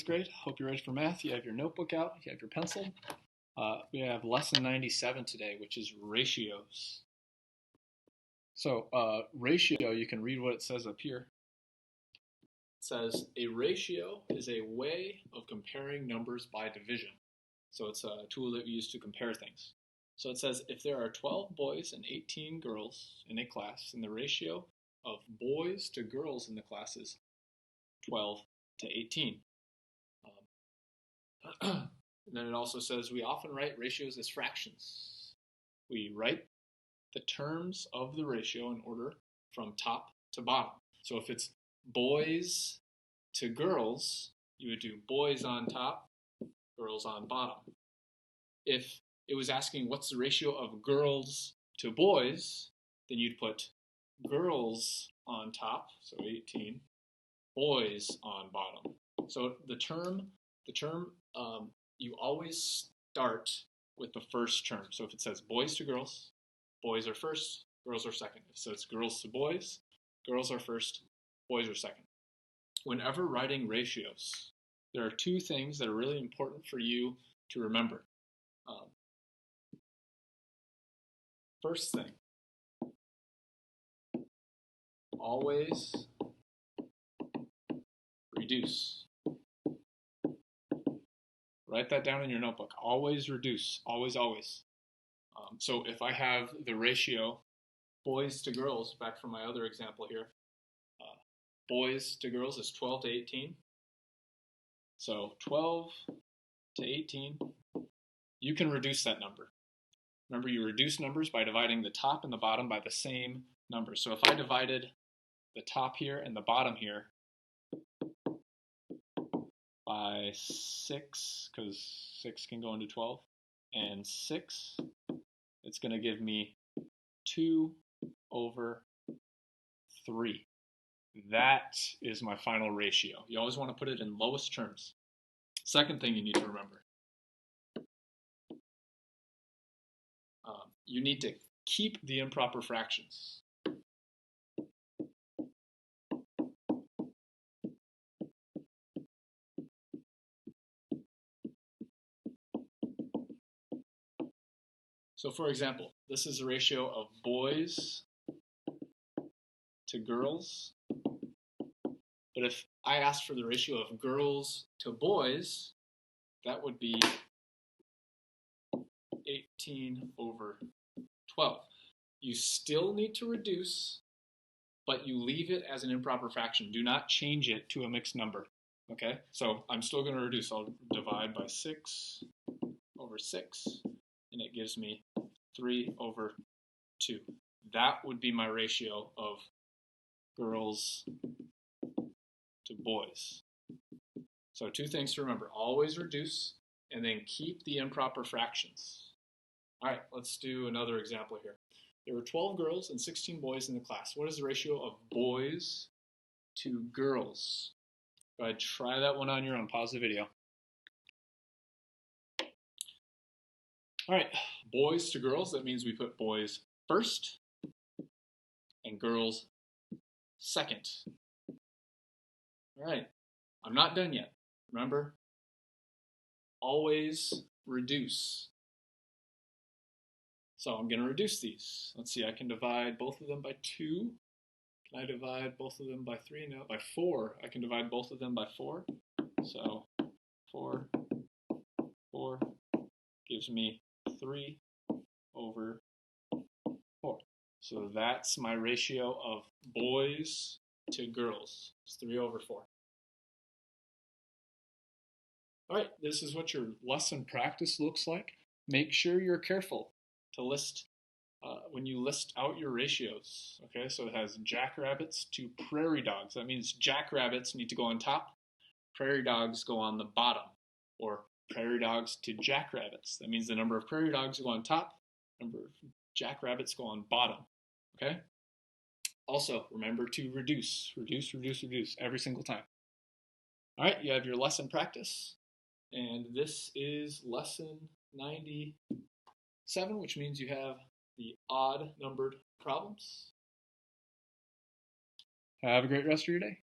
fifth grade. Hope you're ready for math. You have your notebook out, you have your pencil. We have lesson 97 today, which is ratios. So ratio, you can read what it says up here. It says a ratio is a way of comparing numbers by division. So it's a tool that we use to compare things. So it says if there are 12 boys and 18 girls in a class, and the ratio of boys to girls in the class is 12 to 18. And then it also says we often write ratios as fractions. We write the terms of the ratio in order from top to bottom. So if it's boys to girls, you would do boys on top, girls on bottom. If it was asking what's the ratio of girls to boys, then you'd put girls on top, so 18, boys on bottom. So the term you always start with the first term. So if it says boys to girls, boys are first, girls are second. If it says girls to boys, girls are first, boys are second. Whenever writing ratios, there are two things that are really important for you to remember. First thing, always reduce. Write that down in your notebook. Always reduce. Always, always. So if I have the ratio boys to girls, back from my other example here, boys to girls is 12 to 18. So 12 to 18, you can reduce that number. Remember, you reduce numbers by dividing the top and the bottom by the same number. So if I divided the top here and the bottom here by 6, because 6 can go into 12, and 6, it's going to give me 2 over 3. That is my final ratio. You always want to put it in lowest terms. Second thing you need to remember. You need to keep the improper fractions. So for example, this is a ratio of boys to girls. But if I asked for the ratio of girls to boys, that would be 18 over 12. You still need to reduce, but you leave it as an improper fraction. Do not change it to a mixed number. Okay? So I'm still going to reduce. I'll divide by 6 over 6, and it gives me 3 over 2. That would be my ratio of girls to boys. So two things to remember. Always reduce, and then keep the improper fractions. All right, let's do another example here. There were 12 girls and 16 boys in the class. What is the ratio of boys to girls? Go ahead, try that one on your own. Pause the video. All right, boys to girls, that means we put boys first and girls second. All right, I'm not done yet. Remember, always reduce. So I'm going to reduce these. Let's see, I can divide both of them by 2. Can I divide both of them by 3? No, by 4. I can divide both of them by 4. So 4 gives me 3 over 4. So that's my ratio of boys to girls. It's 3 over 4. All right, this is what your lesson practice looks like. Make sure you're careful to list when you list out your ratios. Okay, so it has jackrabbits to prairie dogs. That means jackrabbits need to go on top, prairie dogs go on the bottom, or prairie dogs to jackrabbits. That means the number of prairie dogs go on top, number of jackrabbits go on bottom. Okay? Also, remember to reduce every single time. All right, you have your lesson practice, and this is lesson 97, which means you have the odd numbered problems. Have a great rest of your day.